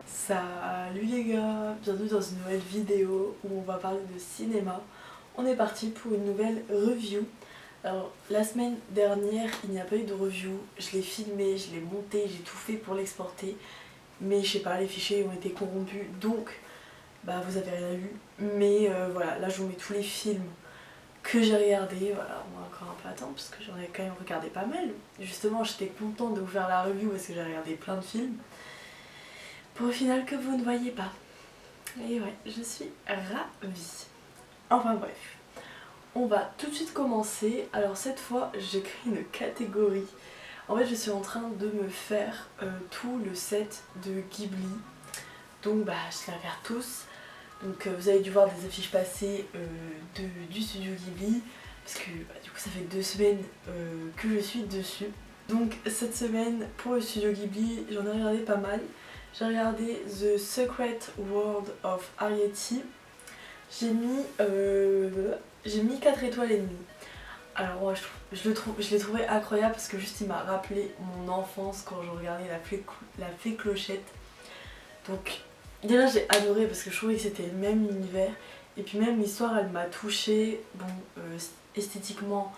Salut les gars, bienvenue dans une nouvelle vidéo où on va parler de cinéma. On est parti pour une nouvelle review. Alors la semaine dernière il n'y a pas eu de review, je l'ai filmé, je l'ai monté, j'ai tout fait pour l'exporter. Mais je sais pas, les fichiers ont été corrompus donc bah vous avez rien vu. Mais voilà, là je vous mets tous les films que j'ai regardés. Voilà, on va encore un peu attendre parce que j'en ai quand même regardé pas mal. Justement j'étais contente de vous faire la review parce que j'ai regardé plein de films. Pour au final que vous ne voyez pas. Et ouais, je suis ravie. Enfin bref, on va tout de suite commencer. Alors cette fois, j'ai créé une catégorie. En fait, je suis en train de me faire tout le set de Ghibli. Donc bah, je les regarde tous. Donc vous avez dû voir des affiches passées du studio Ghibli. Parce que bah, du coup, ça fait 2 semaines que je suis dessus. Donc cette semaine, pour le studio Ghibli, j'en ai regardé pas mal. J'ai regardé The Secret World of Arrietty. J'ai mis 4 étoiles et demie. Alors moi je l'ai trouvé incroyable parce que juste il m'a rappelé mon enfance quand je regardais la fée Clochette. Donc déjà j'ai adoré parce que je trouvais que c'était le même univers. Et puis même l'histoire elle m'a touchée. Bon, esthétiquement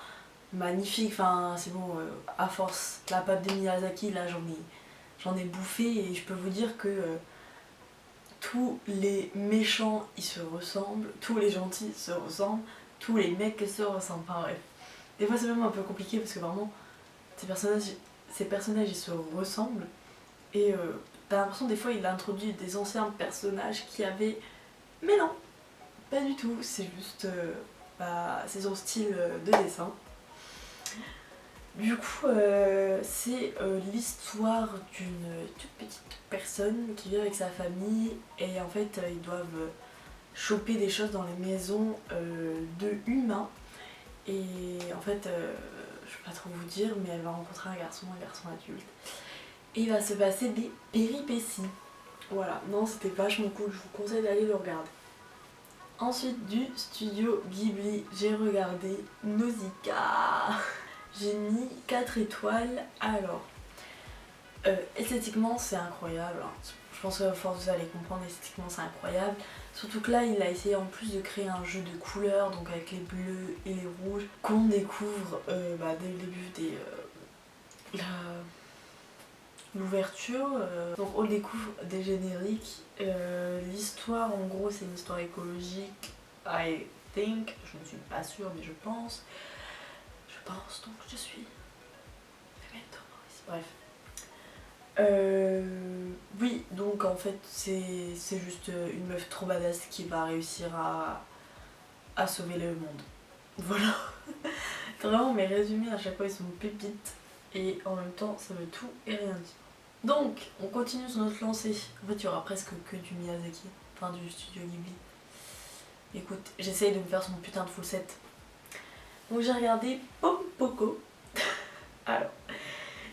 magnifique, enfin c'est bon, à force la patte de Miyazaki là j'en ai bouffé et je peux vous dire que tous les méchants ils se ressemblent, tous les gentils se ressemblent, tous les mecs se ressemblent, enfin bref. Des fois c'est même un peu compliqué parce que vraiment ces personnages ils se ressemblent et t'as l'impression des fois il a introduit des anciens personnages qui avaient... Mais non, pas du tout, c'est juste c'est son style de dessin. Du coup, c'est l'histoire d'une toute petite personne qui vit avec sa famille et en fait ils doivent choper des choses dans les maisons de humains. Et en fait, je peux pas trop vous dire, mais elle va rencontrer un garçon adulte. Et il va se passer des péripéties. Voilà, non c'était vachement cool, je vous conseille d'aller le regarder. Ensuite du studio Ghibli, j'ai regardé Nausicaa. J'ai mis 4 étoiles. Alors, esthétiquement c'est incroyable. Je pense qu'à force vous allez comprendre, esthétiquement c'est incroyable. Surtout que là il a essayé en plus de créer un jeu de couleurs, donc avec les bleus et les rouges, qu'on découvre dès le début l'ouverture. Donc on découvre des génériques. L'histoire en gros c'est une histoire écologique, I think. Je ne suis pas sûre mais je pense. Donc je suis... Bref. Oui, donc en fait c'est juste une meuf trop badass qui va réussir à sauver le monde. Voilà. Vraiment mes résumés à chaque fois ils sont pépites et en même temps ça veut tout et rien dire. Donc on continue sur notre lancée. En fait il y aura presque que du Miyazaki, enfin du studio Ghibli. Écoute, j'essaye de me faire son putain de full set. Donc j'ai regardé Pom-Poko. Alors,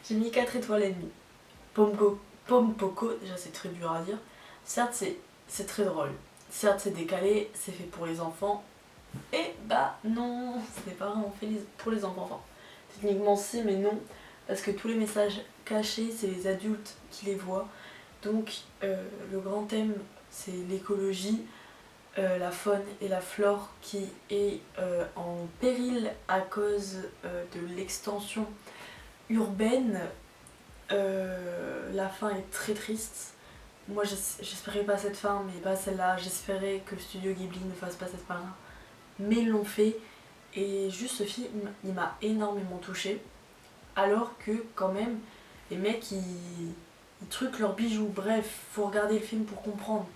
j'ai mis 4 étoiles et demie. Pom-Poko, déjà c'est très dur à dire. Certes c'est très drôle, certes c'est décalé, c'est fait pour les enfants. Et bah non, ce n'est pas vraiment fait pour les enfants. Enfin, techniquement si mais non, parce que tous les messages cachés c'est les adultes qui les voient. Donc le grand thème c'est l'écologie, la faune et la flore qui est en péril à cause de l'extension urbaine. La fin est très triste. Moi j'espérais pas cette fin, mais pas celle-là. J'espérais que le studio Ghibli ne fasse pas cette fin-là. Mais ils l'ont fait. Et juste ce film, il m'a énormément touchée. Alors que quand même, les mecs ils truquent leurs bijoux. Bref, faut regarder le film pour comprendre.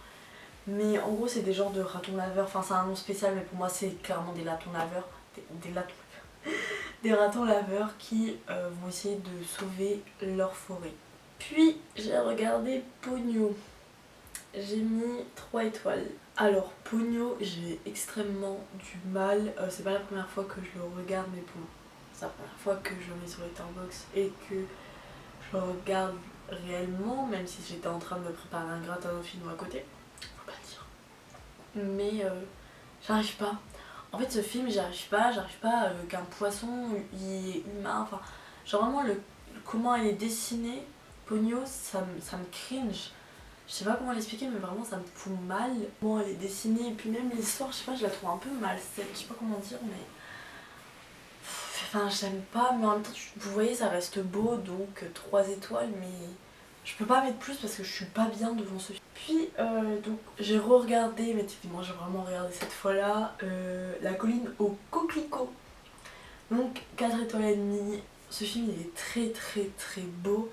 Mais en gros c'est des genres de ratons laveurs. Enfin c'est un nom spécial mais pour moi c'est clairement des latons laveurs. Des ratons laveurs qui vont essayer de sauver leur forêt. Puis j'ai regardé Ponyo. J'ai mis 3 étoiles. Alors Ponyo, j'ai extrêmement du mal. C'est pas la première fois que je le regarde, mais bon, c'est la première fois que je le mets sur Letterboxd et que je le regarde réellement, même si j'étais en train de me préparer un gratin au film à côté. Faut pas le dire. Mais j'arrive pas. En fait ce film j'arrive pas qu'un poisson il est humain, enfin genre vraiment comment elle est dessinée, Ponyo, ça me cringe. Je sais pas comment l'expliquer, mais vraiment ça me fout mal. Bon, elle est dessinée, et puis même l'histoire, je sais pas, je la trouve un peu malsaine, je sais pas comment dire, mais... Enfin, j'aime pas, mais en même temps, vous voyez, ça reste beau, donc 3 étoiles, mais je peux pas mettre plus parce que je suis pas bien devant ce film. Puis, donc, j'ai re-regardé, mais typiquement, j'ai vraiment regardé cette fois-là, La colline aux coquelicots. Donc, 4 étoiles et demie. Ce film, il est très très très beau.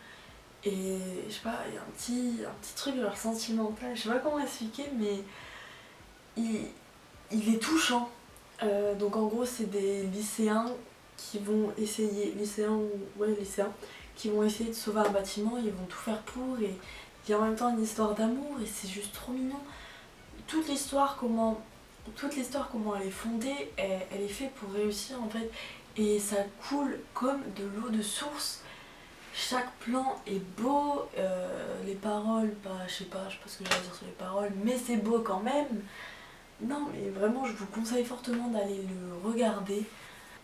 Et je sais pas, il y a un petit truc genre sentimental, je sais pas comment expliquer, mais il est touchant. Donc en gros, c'est des lycéens qui vont essayer, lycéens, qui vont essayer de sauver un bâtiment, ils vont tout faire pour, et il y a en même temps une histoire d'amour, et c'est juste trop mignon. Toute l'histoire, comment elle est fondée, elle est faite pour réussir en fait, et ça coule comme de l'eau de source. Chaque plan est beau, les paroles, je sais pas ce que j'ai à dire sur les paroles, mais c'est beau quand même. Non mais vraiment je vous conseille fortement d'aller le regarder.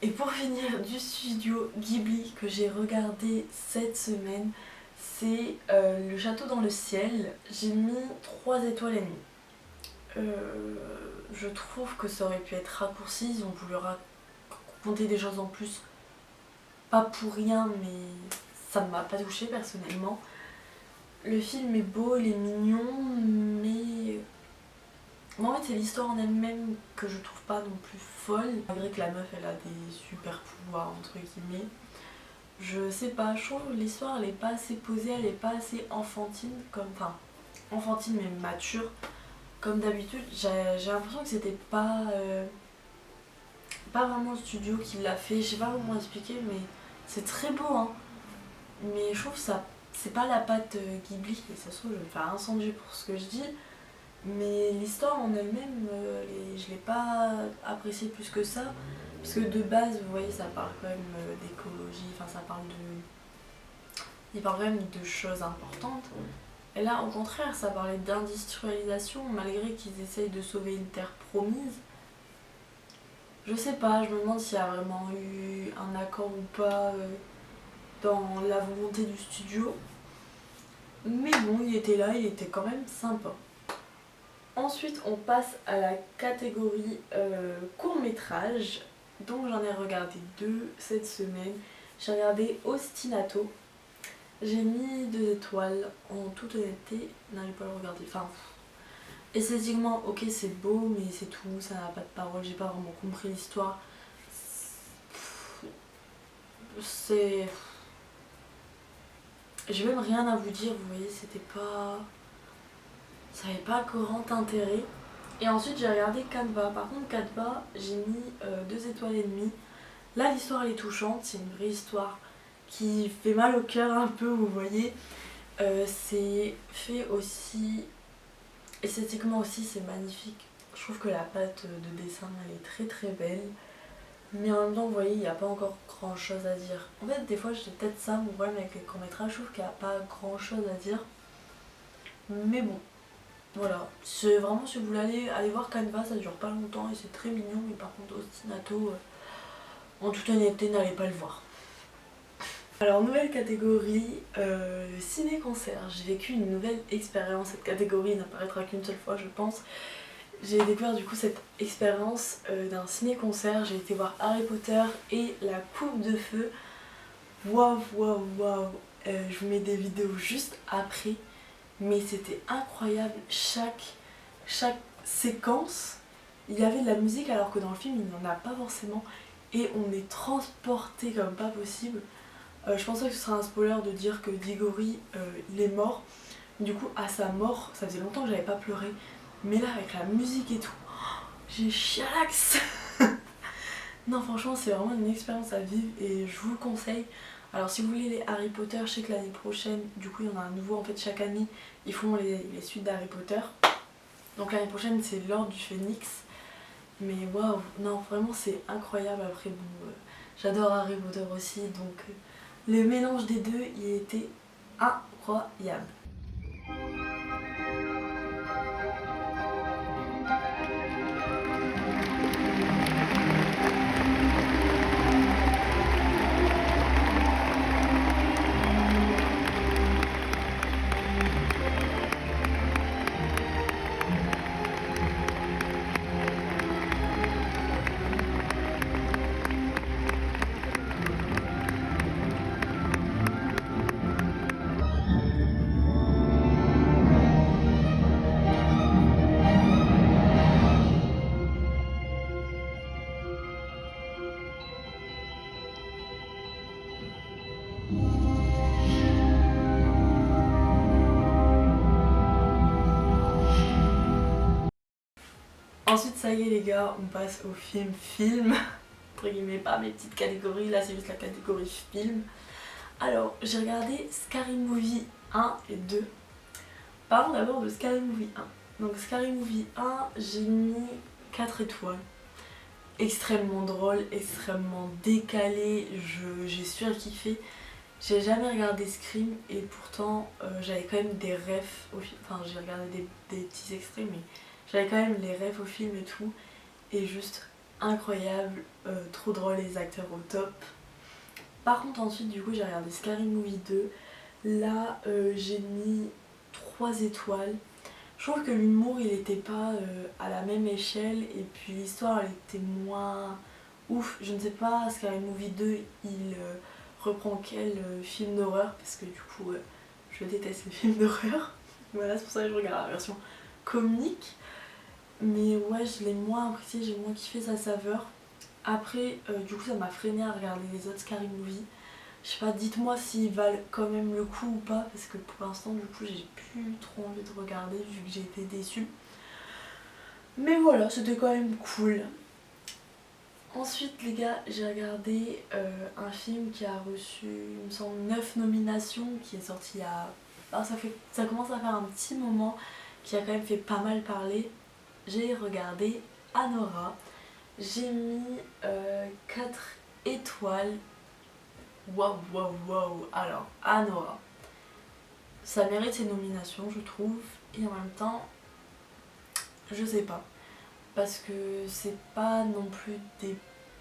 Et pour finir, du studio Ghibli que j'ai regardé cette semaine, c'est Le Château dans le ciel. J'ai mis 3 étoiles et demie. Je trouve que ça aurait pu être raccourci, ils ont voulu raconter des choses en plus. Pas pour rien, mais ça m'a pas touchée personnellement. Le film est beau, il est mignon, mais en fait c'est l'histoire en elle-même que je trouve pas non plus folle. Malgré que la meuf elle a des super pouvoirs entre guillemets. Je sais pas, je trouve que l'histoire elle est pas assez posée, elle est pas assez enfantine, enfantine mais mature. Comme d'habitude, j'ai l'impression que c'était pas vraiment le studio qui l'a fait, je sais pas comment expliquer, mais c'est très beau hein. Mais je trouve que ça, c'est pas la patte Ghibli, et ça se trouve je vais me faire incendier pour ce que je dis. Mais l'histoire en elle-même, je l'ai pas appréciée plus que ça. Parce que de base, vous voyez, ça parle quand même d'écologie, enfin ça parle de... Il parle quand même de choses importantes. Et là, au contraire, ça parlait d'industrialisation, malgré qu'ils essayent de sauver une terre promise. Je sais pas, je me demande s'il y a vraiment eu un accord ou pas dans la volonté du studio. Mais bon, il était là, il était quand même sympa. Ensuite, on passe à la catégorie court-métrage. Donc j'en ai regardé 2 cette semaine. J'ai regardé Ostinato. J'ai mis 2 étoiles. En toute honnêteté, n'allez pas le regarder. Enfin, esthétiquement, ok, c'est beau, mais c'est tout. Ça n'a pas de parole. J'ai pas vraiment compris l'histoire. C'est... J'ai même rien à vous dire, vous voyez, c'était pas... Ça n'avait pas grand intérêt. Et ensuite j'ai regardé Canva. Par contre Canva, j'ai mis 2 étoiles et demie. Là l'histoire elle est touchante, c'est une vraie histoire qui fait mal au cœur un peu, vous voyez. C'est fait aussi... Esthétiquement aussi c'est magnifique. Je trouve que la patte de dessin elle est très très belle. Mais en même temps vous voyez il n'y a pas encore grand chose à dire. En fait des fois j'ai peut-être ça mon problème avec les courts-métrages, je trouve qu'il n'y a pas grand chose à dire. Mais bon. Voilà, c'est vraiment si vous voulez aller voir Canva, ça dure pas longtemps et c'est très mignon, mais par contre Ostinato, en toute honnêteté, n'allez pas le voir. Alors nouvelle catégorie, ciné-concert. J'ai vécu une nouvelle expérience, cette catégorie n'apparaîtra qu'une seule fois je pense. J'ai découvert du coup cette expérience d'un ciné-concert, j'ai été voir Harry Potter et la Coupe de Feu. Waouh, waouh, waouh, je vous mets des vidéos juste après. Mais c'était incroyable, chaque séquence, il y avait de la musique alors que dans le film il n'y en a pas forcément. Et on est transporté comme pas possible. Je pensais que ce serait un spoiler de dire que Diggory il est mort. Du coup à sa mort, ça faisait longtemps que j'avais pas pleuré. Mais là avec la musique et tout, j'ai chialax. Non franchement c'est vraiment une expérience à vivre et je vous le conseille. Alors si vous voulez les Harry Potter, je sais que l'année prochaine, du coup il y en a un nouveau en fait chaque année, ils font les suites d'Harry Potter. Donc l'année prochaine c'est l'Ordre du Phénix. Mais waouh, non vraiment c'est incroyable. Après bon, j'adore Harry Potter aussi, donc le mélange des deux il était incroyable. Ensuite ça y est les gars, on passe au film, entre guillemets, pas mes petites catégories, là c'est juste la catégorie film. Alors j'ai regardé Scary Movie 1 et 2. Parlons d'abord de Scary Movie 1. Donc Scary Movie 1, j'ai mis 4 étoiles. Extrêmement drôle, extrêmement décalé, j'ai surkiffé. J'ai jamais regardé Scream et pourtant j'avais quand même des refs au film. Enfin j'ai regardé des petits extraits mais j'avais quand même les refs au film et tout. Et juste incroyable, trop drôle, les acteurs au top. Par contre ensuite du coup j'ai regardé Scary Movie 2. Là j'ai mis 3 étoiles. Je trouve que l'humour il était pas à la même échelle et puis l'histoire elle était moins ouf. Je ne sais pas, Scary Movie 2 il reprend quel film d'horreur parce que du coup je déteste les films d'horreur. Voilà, c'est pour ça que je regarde la version comique. Mais ouais, je l'ai moins apprécié, j'ai moins kiffé sa saveur. Après, du coup ça m'a freiné à regarder les autres Scary Movie. Je sais pas, dites-moi s'ils valent quand même le coup ou pas, parce que pour l'instant du coup j'ai plus trop envie de regarder vu que j'ai été déçue. Mais voilà, c'était quand même cool. Ensuite les gars, j'ai regardé un film qui a reçu, il me semble, 9 nominations, qui est sorti il y a... Alors ça commence à faire un petit moment, qui a quand même fait pas mal parler. J'ai regardé Anora. J'ai mis 4 étoiles. Waouh, waouh, waouh. Alors, Anora. Ça mérite ses nominations, je trouve. Et en même temps, je sais pas. Parce que c'est pas non plus des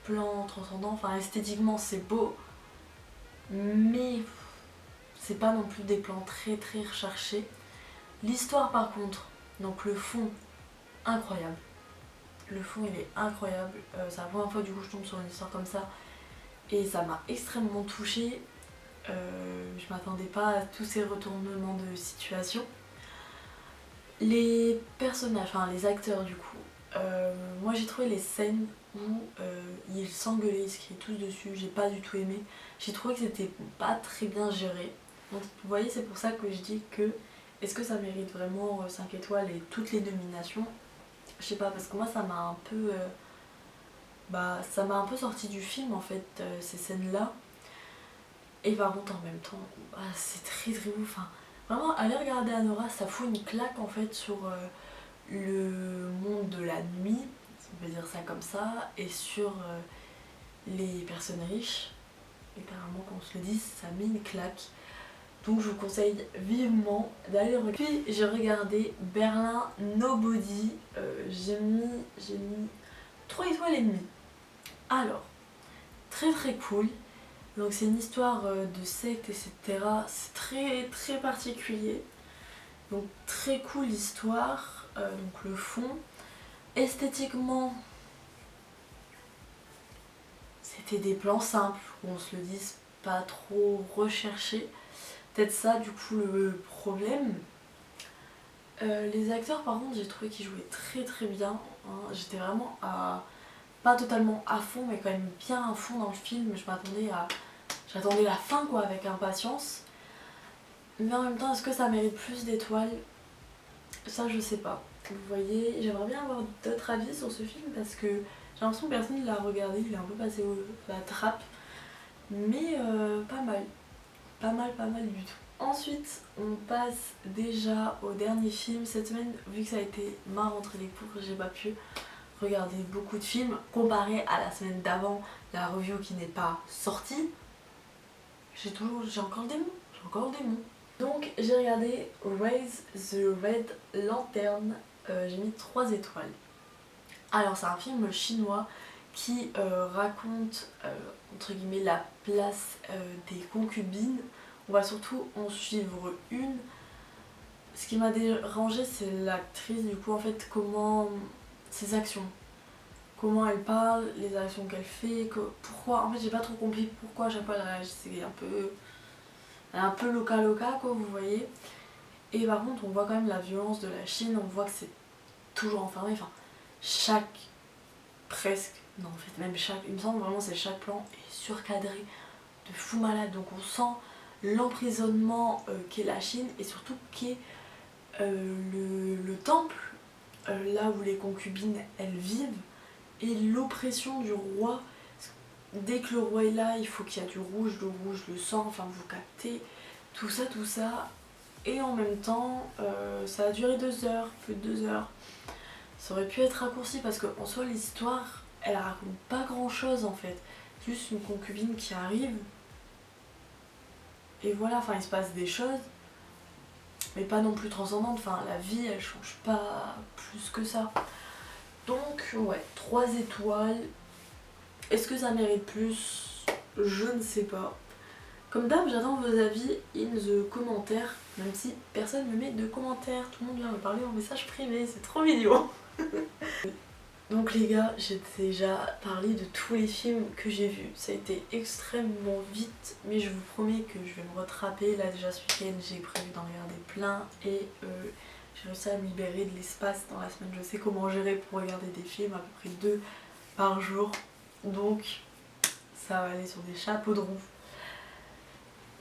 plans transcendants. Enfin, esthétiquement, c'est beau. Mais c'est pas non plus des plans très très recherchés. L'histoire, par contre, donc le fond, incroyable. Le fond, il est incroyable. C'est la première fois, du coup, je tombe sur une histoire comme ça. Et ça m'a extrêmement touchée. Je m'attendais pas à tous ces retournements de situation. Les personnages, enfin les acteurs du coup, moi j'ai trouvé les scènes où ils s'engueulaient, ils se criaient tous dessus, j'ai pas du tout aimé. J'ai trouvé que c'était pas très bien géré. Donc vous voyez, c'est pour ça que je dis que est-ce que ça mérite vraiment 5 étoiles et toutes les nominations? Je sais pas, parce que moi ça m'a un peu... ça m'a un peu sorti du film en fait, ces scènes là. Et par contre en même temps, c'est très très ouf. Enfin, vraiment, aller regarder Anora, ça fout une claque en fait sur le monde de la nuit, on peut dire ça comme ça, et sur les personnes riches. Littéralement, qu'on se le dise, ça met une claque. Donc je vous conseille vivement d'aller regarder. Puis j'ai regardé Berlin Nobody, j'ai mis 3 étoiles et demie. Alors, très très cool. Donc c'est une histoire de secte, etc. C'est très très particulier. Donc très cool l'histoire, donc le fond. Esthétiquement, c'était des plans simples, qu'on se le dise, pas trop recherchés. Peut-être ça du coup le problème. Les acteurs par contre j'ai trouvé qu'ils jouaient très très bien. Hein. J'étais vraiment pas totalement à fond mais quand même bien à fond dans le film. J'attendais la fin quoi avec impatience. Mais en même temps, est-ce que ça mérite plus d'étoiles? Ça, je sais pas. Vous voyez, j'aimerais bien avoir d'autres avis sur ce film parce que j'ai l'impression que personne ne l'a regardé, il est un peu passé à la trappe. Mais pas mal. Pas mal du tout. Ensuite, on passe déjà au dernier film. Cette semaine, vu que ça a été ma rentrée des cours, j'ai pas pu regarder beaucoup de films. Comparé à la semaine d'avant, la review qui n'est pas sortie, j'ai encore des mots. J'ai encore des mots. Donc j'ai regardé Raise the Red Lantern, j'ai mis 3 étoiles. Alors c'est un film chinois qui raconte entre guillemets la place des concubines. On va surtout en suivre une. Ce qui m'a dérangé c'est l'actrice, du coup en fait comment ses actions. Comment elle parle, les actions qu'elle fait, pourquoi. En fait j'ai pas trop compris pourquoi à chaque fois elle réagissait un peu loca quoi, vous voyez. Et par contre on voit quand même la violence de la Chine, on voit que c'est toujours enfermé, enfin il me semble vraiment c'est chaque plan est surcadré de fou malade, donc on sent l'emprisonnement qu'est la Chine et surtout qu'est le temple là où les concubines elles vivent, et l'oppression du roi. Dès que le roi est là, il faut qu'il y ait du rouge, le sang, enfin vous captez, tout ça. Et en même temps, ça a duré 2 heures, plus de 2 heures. Ça aurait pu être raccourci parce qu'en soi l'histoire, elle raconte pas grand chose en fait. Juste une concubine qui arrive. Et voilà, enfin il se passe des choses, mais pas non plus transcendantes. Enfin la vie elle change pas plus que ça. Donc ouais, 3 étoiles. Est-ce que ça mérite plus? Je ne sais pas. Comme d'hab, j'attends vos avis in the commentaires, même si personne ne me met de commentaires, tout le monde vient me parler en message privé, c'est trop mignon. Donc les gars, j'ai déjà parlé de tous les films que j'ai vus, ça a été extrêmement vite, mais je vous promets que je vais me rattraper. Là déjà ce week-end j'ai prévu d'en regarder plein et j'ai réussi à me libérer de l'espace dans la semaine. Je sais comment gérer pour regarder des films, à peu près 2 par jour, donc ça va aller sur des chapeaux de roue.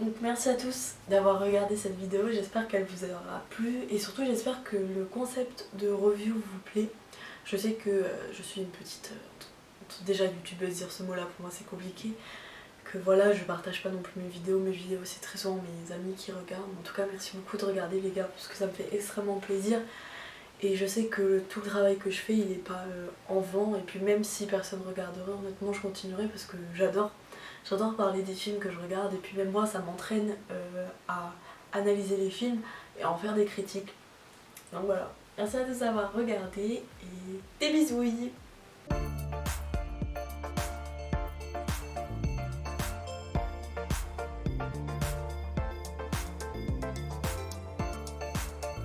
Donc merci à tous d'avoir regardé cette vidéo, j'espère qu'elle vous aura plu et surtout j'espère que le concept de review vous plaît. Je sais que je suis une petite, déjà youtubeuse, dire ce mot là pour moi c'est compliqué, que voilà je partage pas non plus mes vidéos c'est très souvent mes amis qui regardent. En tout cas merci beaucoup de regarder les gars parce que ça me fait extrêmement plaisir et je sais que tout le travail que je fais il est pas en vain et puis même si personne regarderait honnêtement je continuerai parce que j'adore parler des films que je regarde et puis même moi ça m'entraîne à analyser les films et à en faire des critiques. Donc voilà, merci à tous d'avoir regardé et des bisous.